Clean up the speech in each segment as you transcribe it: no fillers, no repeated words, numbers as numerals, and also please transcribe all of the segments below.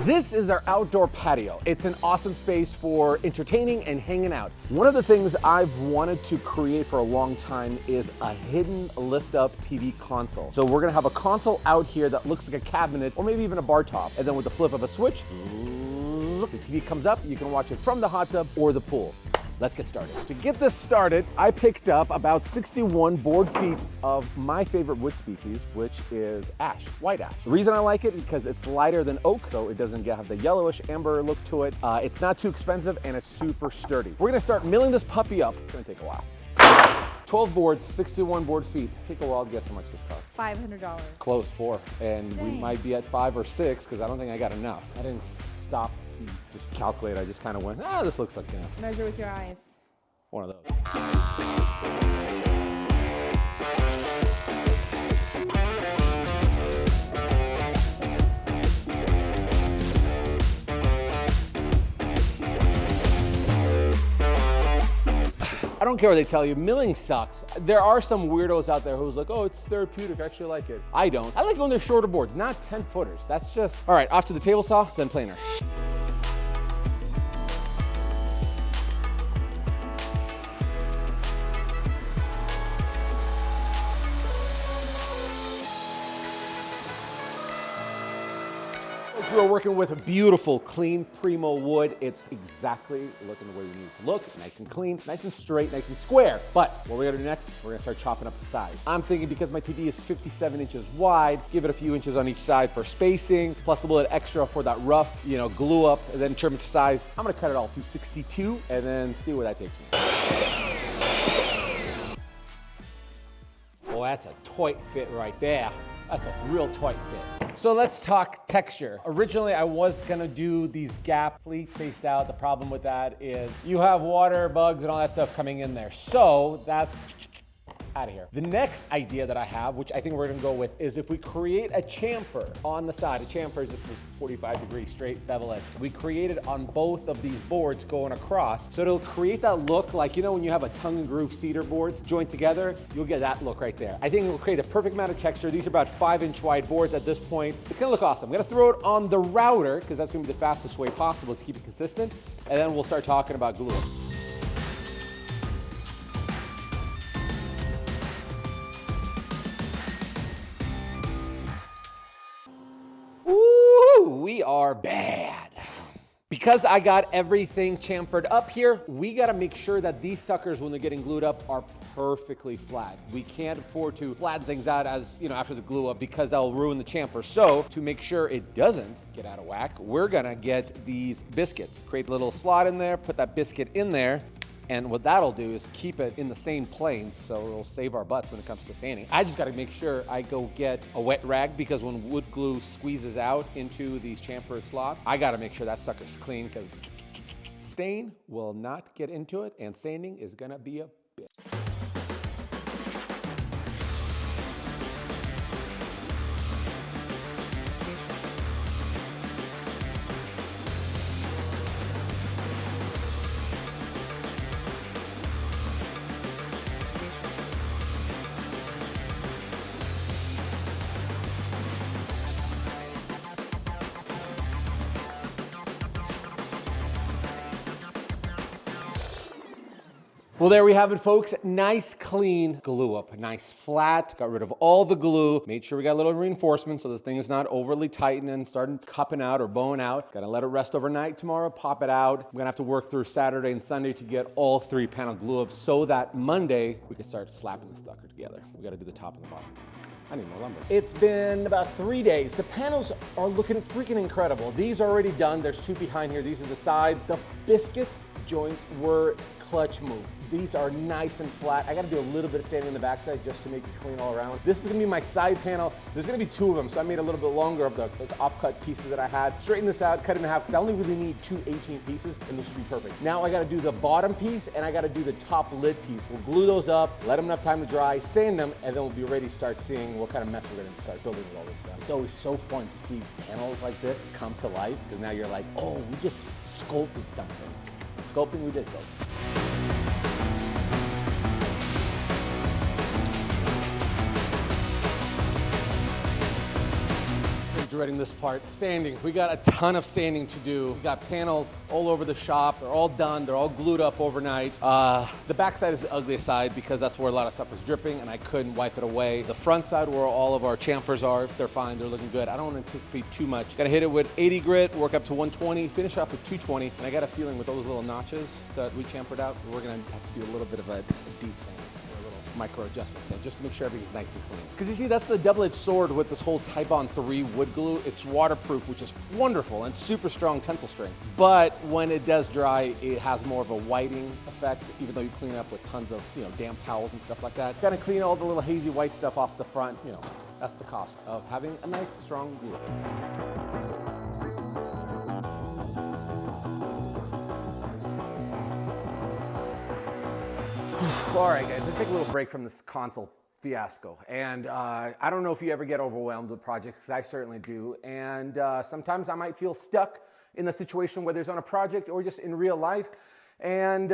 This is our outdoor patio. It's an awesome space for entertaining and hanging out. One of the things I've wanted to create for a long time is a hidden lift-up TV console. So we're gonna have a console out here that looks like a cabinet or maybe even a bar top. And then with the flip of a switch, the TV comes up, you can watch it from the hot tub or the pool. Let's get started. To get this started, I picked up about 61 board feet of my favorite wood species, which is ash, white ash. The reason I like it is because it's lighter than oak, so it doesn't have the yellowish amber look to it. It's not too expensive and it's super sturdy. We're gonna start milling this puppy up. It's gonna take a while. 12 boards, 61 board feet. Take a while to guess how much this costs. $500. Close, 4. And Dang. we might be at 5 or 6 because I don't think I got enough. I didn't stop and just calculate. I just kind of went, this looks like enough. Measure with your eyes. One of those. I don't care what they tell you, milling sucks. There are some weirdos out there who's like, oh, it's therapeutic, I actually like it. I don't. I like when they're shorter boards, not 10 footers. That's just, all right, off to the table saw, then planer. We're working with a beautiful, clean Primo wood. It's exactly looking the way we need it to look. Nice and clean, nice and straight, nice and square. But what we're gonna do next, we're gonna start chopping up to size. I'm thinking because my TV is 57 inches wide, give it a few inches on each side for spacing, plus a little extra for that rough, glue up, and then trim it to size. I'm gonna cut it all to 62 and then see where that takes me. Well, that's a tight fit right there. That's a real tight fit. So let's talk texture. Originally, I was gonna do these gap pleats spaced out. The problem with that is you have water, bugs, and all that stuff coming in there. So that's out of here. The next idea that I have, which I think we're gonna go with, is if we create a chamfer on the side. A chamfer is just this 45-degree straight bevel edge. We create it on both of these boards going across. So it'll create that look like, when you have a tongue and groove cedar boards joined together, you'll get that look right there. I think it will create a perfect amount of texture. These are about 5-inch wide boards at this point. It's gonna look awesome. I'm gonna throw it on the router because that's gonna be the fastest way possible to keep it consistent. And then we'll start talking about glue. We are bad. Because I got everything chamfered up here, we gotta make sure that these suckers, when they're getting glued up, are perfectly flat. We can't afford to flatten things out as, after the glue up because that'll ruin the chamfer. So to make sure it doesn't get out of whack, we're gonna get these biscuits. Create a little slot in there, put that biscuit in there, and what that'll do is keep it in the same plane, so it'll save our butts when it comes to sanding. I just gotta make sure I go get a wet rag because when wood glue squeezes out into these chamfer slots, I gotta make sure that sucker's clean because stain will not get into it and sanding is gonna be a bitch. Well, there we have it, folks. Nice, clean glue up. Nice flat. Got rid of all the glue. Made sure we got a little reinforcement so this thing is not overly tightened and starting cupping out or bowing out. Gotta let it rest overnight tomorrow, pop it out. We're gonna have to work through Saturday and Sunday to get all 3 panel glue up so that Monday we can start slapping the sucker together. We gotta do the top and the bottom. I need more lumber. It's been about 3 days. The panels are looking freaking incredible. These are already done. There's 2 behind here. These are the sides. The biscuit joints were clutch move. These are nice and flat. I gotta do a little bit of sanding on the backside just to make it clean all around. This is gonna be my side panel. There's gonna be 2 of them, so I made a little bit longer of the off-cut pieces that I had. Straighten this out, cut it in half, because I only really need 2 18 pieces, and this will be perfect. Now I gotta do the bottom piece, and I gotta do the top lid piece. We'll glue those up, let them enough time to dry, sand them, and then we'll be ready to start seeing what kind of mess we're gonna start building with all this stuff. It's always so fun to see panels like this come to life, because now you're like, oh, we just sculpted something. And sculpting we did, folks. dreading this part. Sanding. We got a ton of sanding to do. We got panels all over the shop. They're all done. They're all glued up overnight. The back side is the ugliest side because that's where a lot of stuff was dripping and I couldn't wipe it away. The front side where all of our chamfers are, they're fine. They're looking good. I don't anticipate too much. Gotta hit it with 80 grit, work up to 120, finish off with 220. And I got a feeling with all those little notches that we chamfered out, we're gonna have to do a little bit of a deep sand. Micro adjustments in just to make sure everything's nice and clean. Because you see, that's the double-edged sword with this whole Tybon 3 wood glue. It's waterproof, which is wonderful, and super strong tensile strength. But when it does dry, it has more of a whiting effect, even though you clean it up with tons of, damp towels and stuff like that. Gotta clean all the little hazy white stuff off the front. That's the cost of having a nice, strong glue. All right, guys, let's take a little break from this console fiasco. And I don't know if you ever get overwhelmed with projects, because I certainly do. And sometimes I might feel stuck in the situation, whether it's on a project or just in real life. And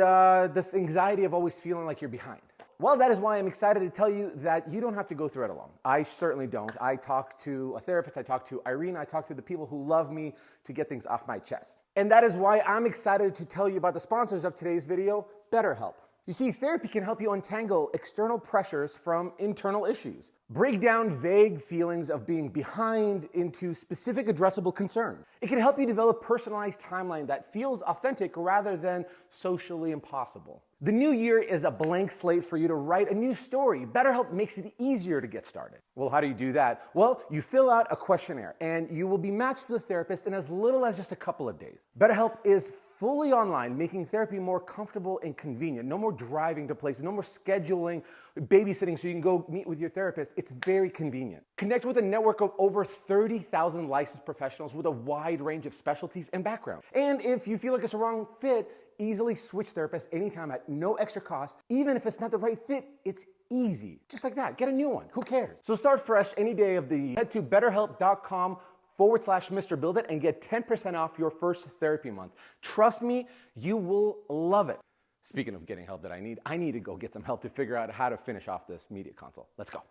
this anxiety of always feeling like you're behind. Well, that is why I'm excited to tell you that you don't have to go through it alone. I certainly don't. I talk to a therapist, I talk to Irene, I talk to the people who love me to get things off my chest. And that is why I'm excited to tell you about the sponsors of today's video, BetterHelp. You see, therapy can help you untangle external pressures from internal issues. Break down vague feelings of being behind into specific addressable concerns. It can help you develop a personalized timeline that feels authentic rather than socially impossible. The new year is a blank slate for you to write a new story. BetterHelp makes it easier to get started. Well, how do you do that? Well, you fill out a questionnaire and you will be matched with a therapist in as little as just a couple of days. BetterHelp is fully online, making therapy more comfortable and convenient. No more driving to places, no more scheduling, babysitting so you can go meet with your therapist. It's very convenient. Connect with a network of over 30,000 licensed professionals with a wide range of specialties and backgrounds. And if you feel like it's a wrong fit, easily switch therapists anytime at no extra cost. Even if it's not the right fit, it's easy. Just like that, get a new one, who cares? So start fresh any day of the year. Head to betterhelp.com/Mr. Build It and get 10% off your first therapy month. Trust me, you will love it. Speaking of getting help that I need to go get some help to figure out how to finish off this media console. Let's go.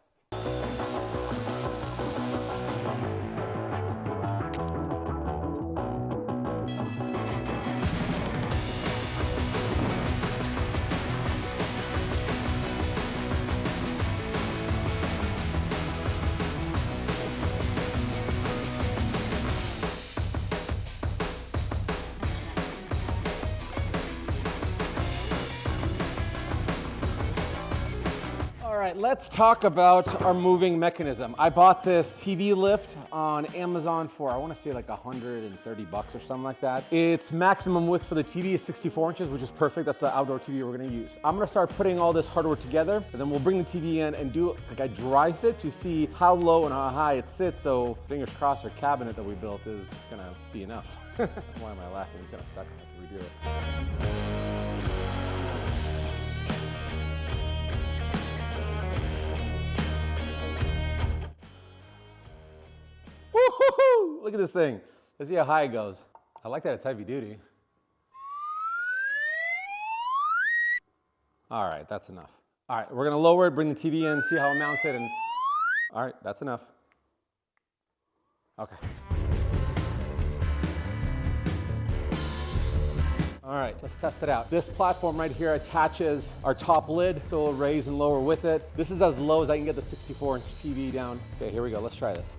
All right, let's talk about our moving mechanism. I bought this TV lift on Amazon for, I want to say like $130 or something like that. Its maximum width for the TV is 64 inches, which is perfect. That's the outdoor TV we're going to use. I'm going to start putting all this hardware together, and then we'll bring the TV in and do like a dry fit to see how low and how high it sits. So fingers crossed our cabinet that we built is going to be enough. Why am I laughing? It's going to suck. I have to redo it. Woo-hoo-hoo! Look at this thing. Let's see how high it goes. I like that it's heavy duty. All right, that's enough. All right, we're gonna lower it, bring the TV in, see how it mounts it, and all right, that's enough. Okay. All right, let's test it out. This platform right here attaches our top lid, so it'll raise and lower with it. This is as low as I can get the 64-inch TV down. Okay, here we go, let's try this.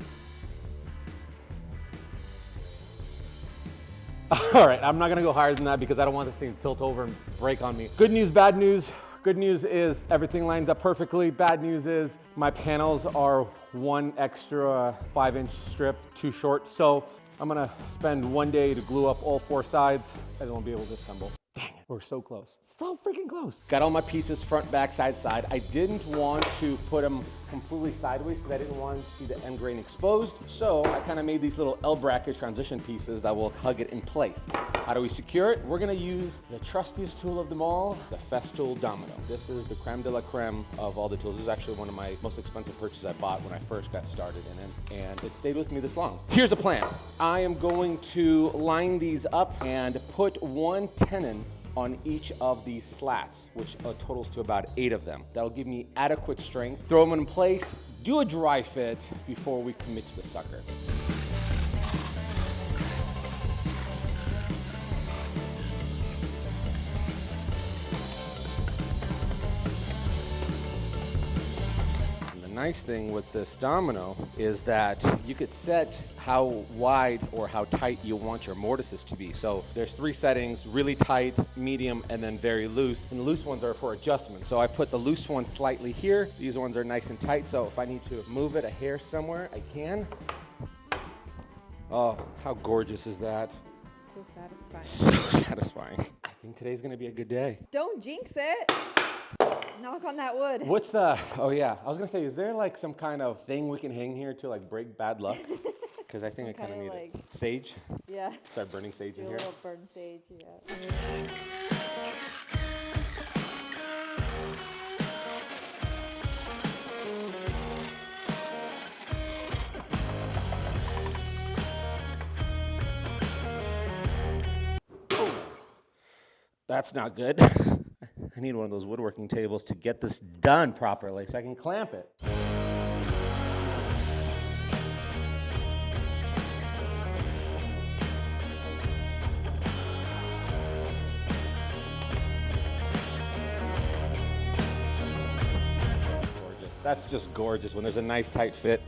All right, I'm not gonna go higher than that because I don't want this thing to tilt over and break on me. Good news, bad news. Good news is everything lines up perfectly. Bad news is my panels are one extra 5-inch strip too short. So I'm gonna spend one day to glue up all 4 sides and then we'll be able to assemble. Dang it, we're so close. So freaking close. Got all my pieces front, back, side, side. I didn't want to put them completely sideways because I didn't want to see the end grain exposed. So I kind of made these little L bracket transition pieces that will hug it in place. How do we secure it? We're gonna use the trustiest tool of them all, the Festool Domino. This is the creme de la creme of all the tools. This is actually one of my most expensive purchases I bought when I first got started in it, and it stayed with me this long. Here's a plan. I am going to line these up and put 1 tenon on each of these slats, which totals to about 8 of them. That'll give me adequate strength. Throw them in place, do a dry fit before we commit to the sucker. nice thing with this domino is that you could set how wide or how tight you want your mortises to be. So there's 3 settings: really tight, medium, and then very loose. And the loose ones are for adjustment. So I put the loose ones slightly here. These ones are nice and tight. So if I need to move it a hair somewhere, I can. Oh, how gorgeous is that? So satisfying. So satisfying. I think today's gonna be a good day. Don't jinx it. Knock on that wood. What's the, oh yeah, I was gonna say, is there like some kind of thing we can hang here to like break bad luck? Because I think I kind of need it. Sage? Yeah. Start burning sage in Do a here. little burn sage, yeah. That's not good. I need one of those woodworking tables to get this done properly so I can clamp it. Gorgeous. That's just gorgeous when there's a nice tight fit.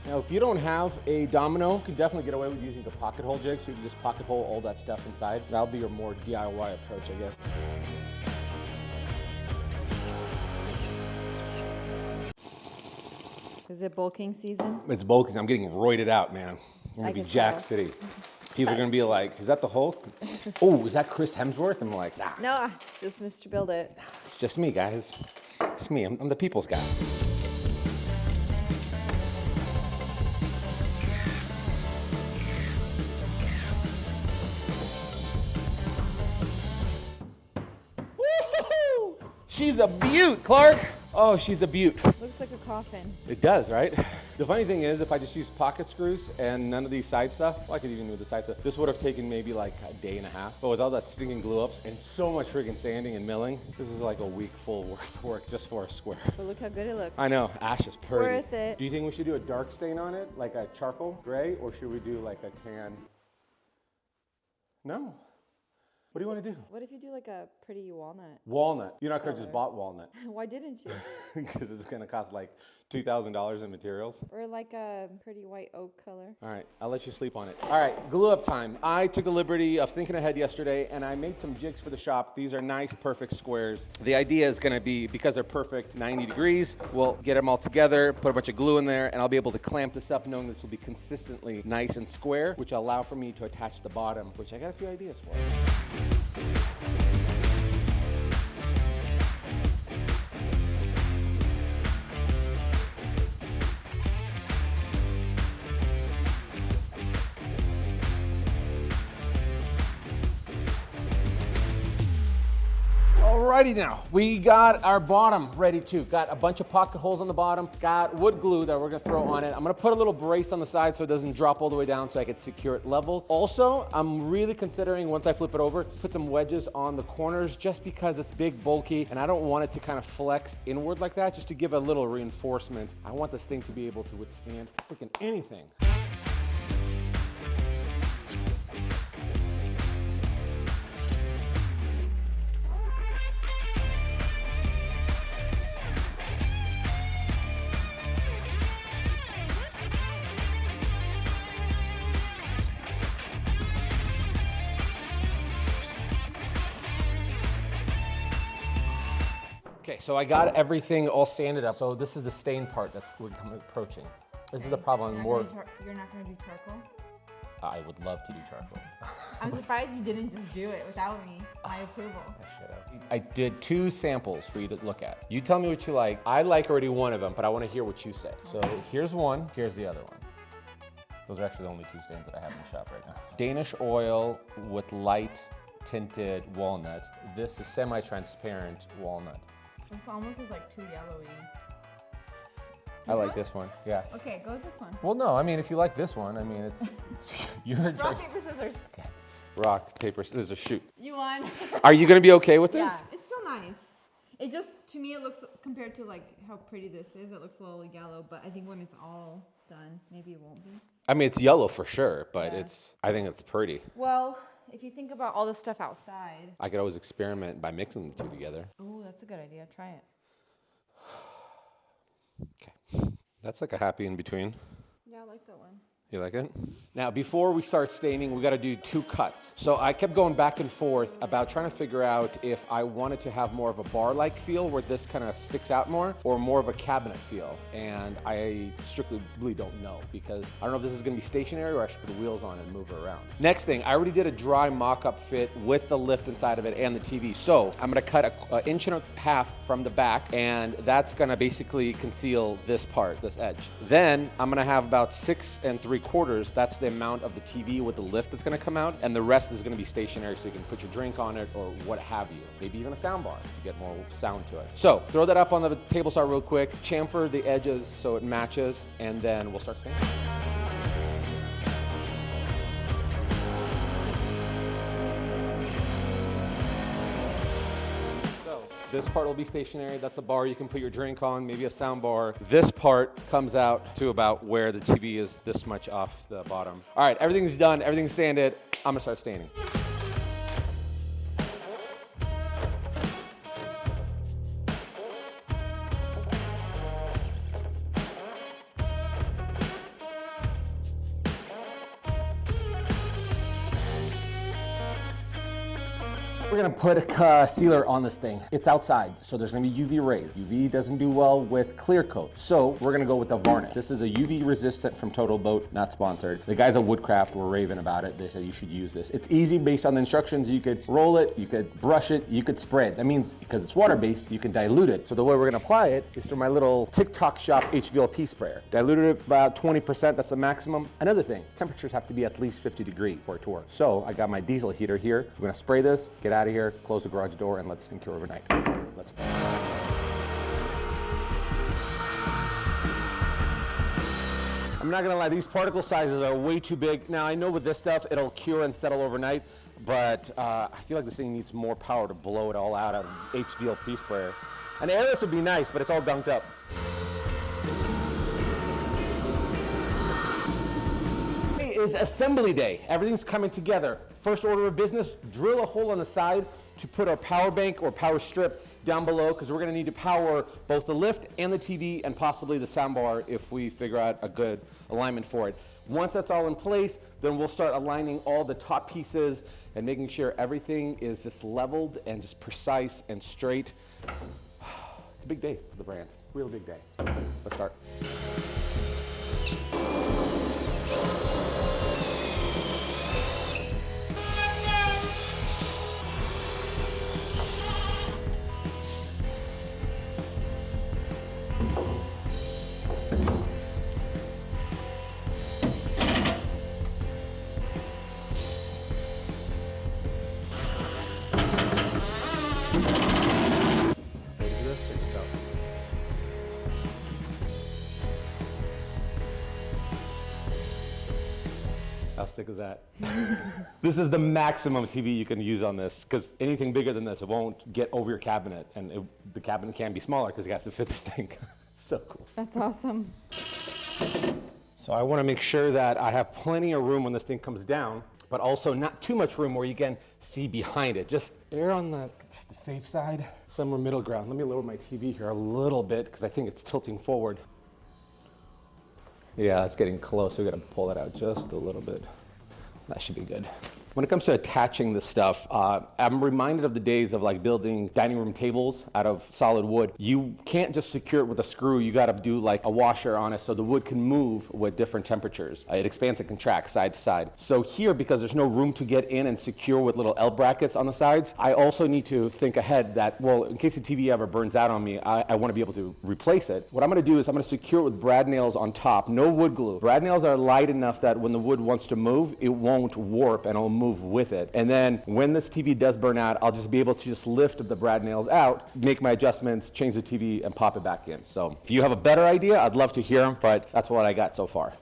Now, if you don't have a domino, you can definitely get away with using a pocket hole jig, so you can just pocket hole all that stuff inside. That'll be your more DIY approach, I guess. Is it bulking season? It's bulking. I'm getting roided out, man. I'm gonna be can Jack tell. City. People are gonna be like, "Is that the Hulk?" Oh, is that Chris Hemsworth? I'm like, nah, No, just Mr. Build It. it's just me, guys. It's me. I'm the people's guy. Woo-hoo-hoo! She's a beaut, Clark. Oh, she's a beaut. Looks like a coffin. It does, right? The funny thing is, if I just used pocket screws and none of these side stuff, well, I could even do the side stuff, this would have taken maybe like a day and a half. But with all that stinking glue ups and so much freaking sanding and milling, this is like a week full worth of work just for a square. But look how good it looks. I know, ash is pretty. Worth it. Do you think we should do a dark stain on it, like a charcoal gray, or should we do like a tan? No. What do you want to do? What if you do like a pretty walnut? Walnut. You know, I could have just bought walnut Why didn't you? because it's going to cost like $2,000 in materials. Or like a pretty white oak color? All right, I'll let you sleep on it. All right, glue up time. I took the liberty of thinking ahead yesterday and I made some jigs for the shop. These are nice, perfect squares. The idea is gonna be, because they're perfect 90 degrees, we'll get them all together, put a bunch of glue in there, and I'll be able to clamp this up knowing this will be consistently nice and square, which will allow for me to attach the bottom, which I got a few ideas for. Alrighty now, we got our bottom ready too. Got a bunch of pocket holes on the bottom, got wood glue that we're gonna throw on it. I'm gonna put a little brace on the side so it doesn't drop all the way down so I can secure it level. Also, I'm really considering, once I flip it over, put some wedges on the corners just because it's big, bulky, and I don't want it to kind of flex inward like that, just to give a little reinforcement. I want this thing to be able to withstand freaking anything. Okay, so I got everything all sanded up. So this is the stain part that's we're approaching. This is the problem. You're not gonna do charcoal? I would love to do charcoal. I'm surprised you didn't just do it without me, my approval. I did 2 samples for you to look at. You tell me what you like. I like already one of them, but I want to hear what you say. So here's one, here's the other one. Those are actually the only 2 stains that I have in the shop right now. Danish oil with light tinted walnut. This is semi-transparent walnut. This almost is like too yellowy. I like this one, yeah. Okay, go with this one. Well, no, I mean, if you like this one, I mean, it's you're in charge. Rock, paper, scissors. Okay. Rock, paper, scissors, shoot. You won. Are you gonna be okay with this? Yeah, it's still nice. It just, to me, it looks, compared to like how pretty this is, it looks a little yellow, but I think when it's all done, maybe it won't be. I mean, it's yellow for sure, but Yeah. I think it's pretty. Well, if you think about all the stuff outside. I could always experiment by mixing the 2 together. Oh, that's a good idea. Try it. Okay. That's like a happy in between. Yeah, I like that one. You like it? Now, before we start staining, we got to do 2 cuts. So I kept going back and forth about trying to figure out if I wanted to have more of a bar-like feel where this kind of sticks out more, or more of a cabinet feel. And I strictly really don't know, because I don't know if this is going to be stationary or I should put the wheels on and move it around. Next thing, I already did a dry mock-up fit with the lift inside of it and the TV. So I'm going to cut an inch and a half from the back, and that's going to basically conceal this part, this edge. Then I'm going to have about 6 3/4. That's the amount of the TV with the lift that's going to come out, and the rest is going to be stationary, so you can put your drink on it or what have you. Maybe even a sound bar to get more sound to it. So throw that up on the table saw real quick, chamfer the edges so it matches, and then we'll start staining. This part will be stationary. That's a bar you can put your drink on, maybe a sound bar. This part comes out to about where the TV is this much off the bottom. All right, everything's done, everything's sanded. I'm gonna start staining. We're gonna put a sealer on this thing. It's outside, so there's gonna be UV rays. UV doesn't do well with clear coat, so we're gonna go with the varnish. This is a UV resistant from Total Boat, not sponsored. The guys at Woodcraft were raving about it. They said you should use this. It's easy based on the instructions. You could roll it, you could brush it, you could spray it. That means because it's water-based, you can dilute it. So the way we're gonna apply it is through my little TikTok shop HVLP sprayer. Diluted it about 20%, that's the maximum. Another thing, temperatures have to be at least 50 degrees for it to work. So I got my diesel heater here. I'm gonna spray this, get out of here, close the garage door, and let this thing cure overnight. Let's go. I'm not gonna lie, these particle sizes are way too big. Now I know with this stuff, it'll cure and settle overnight, but I feel like this thing needs more power to blow it all out of HVLP sprayer. An airless would be nice, but it's all gunked up. Today is assembly day. Everything's coming together. First order of business, drill a hole on the side to put our power bank or power strip down below, because we're going to need to power both the lift and the TV and possibly the soundbar if we figure out a good alignment for it. Once that's all in place, then we'll start aligning all the top pieces and making sure everything is just leveled and just precise and straight. It's a big day for the brand, real big day. Let's start. How sick is that? This is the maximum TV you can use on this, because anything bigger than this, it won't get over your cabinet, and the cabinet can be smaller because it has to fit this thing. It's so cool. That's awesome. So I want to make sure that I have plenty of room when this thing comes down, but also not too much room where you can see behind it. Just err on the safe side, somewhere middle ground. Let me lower my TV here a little bit because I think it's tilting forward. Yeah, it's getting close. We got to pull that out just a little bit. That should be good. When it comes to attaching this stuff, I'm reminded of the days of like building dining room tables out of solid wood. You can't just secure it with a screw. You got to do like a washer on it so the wood can move with different temperatures. It expands and contracts side to side. So here, because there's no room to get in and secure with little L brackets on the sides, I also need to think ahead that, well, in case the TV ever burns out on me, I want to be able to replace it. What I'm going to do is I'm going to secure it with brad nails on top, no wood glue. Brad nails are light enough that when the wood wants to move, it won't warp and it'll move with it. And then when this TV does burn out, I'll just be able to just lift the brad nails out, make my adjustments, change the TV, and pop it back in. So if you have a better idea, I'd love to hear them, but that's what I got so far.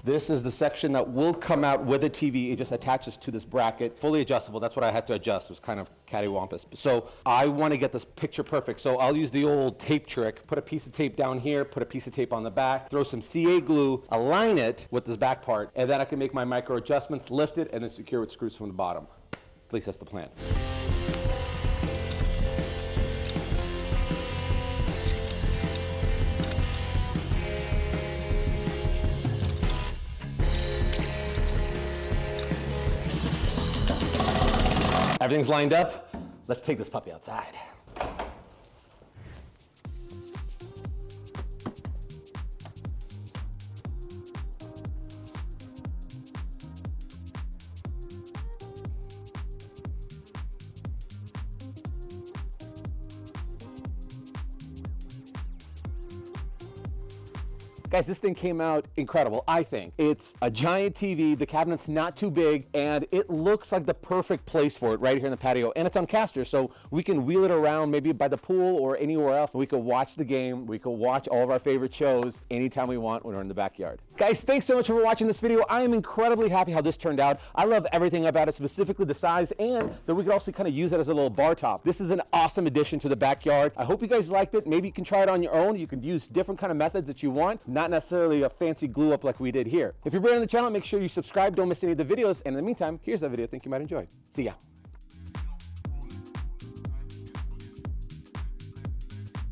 This is the section that will come out with a TV. It just attaches to this bracket, fully adjustable. That's what I had to adjust. It was kind of cattywampus. So I want to get this picture perfect. So I'll use the old tape trick. Put a piece of tape down here, put a piece of tape on the back, throw some CA glue, align it with this back part, and then I can make my micro adjustments, lift it, and then secure with screws from the bottom. At least that's the plan. everything's lined up. Let's take this puppy outside. Guys, this thing came out incredible, I think. It's a giant TV, the cabinet's not too big, and it looks like the perfect place for it right here in the patio. And it's on casters, so we can wheel it around maybe by the pool or anywhere else. We can watch the game, we can watch all of our favorite shows anytime we want when we're in the backyard. Guys, thanks so much for watching this video. I am incredibly happy how this turned out. I love everything about it, specifically the size, and that we could also kind of use it as a little bar top. This is an awesome addition to the backyard. I hope you guys liked it. Maybe you can try it on your own. You can use different kind of methods that you want, not necessarily a fancy glue up like we did here. If you're brand new on the channel, make sure you subscribe, don't miss any of the videos, and in the meantime, here's a video I think you might enjoy. See ya.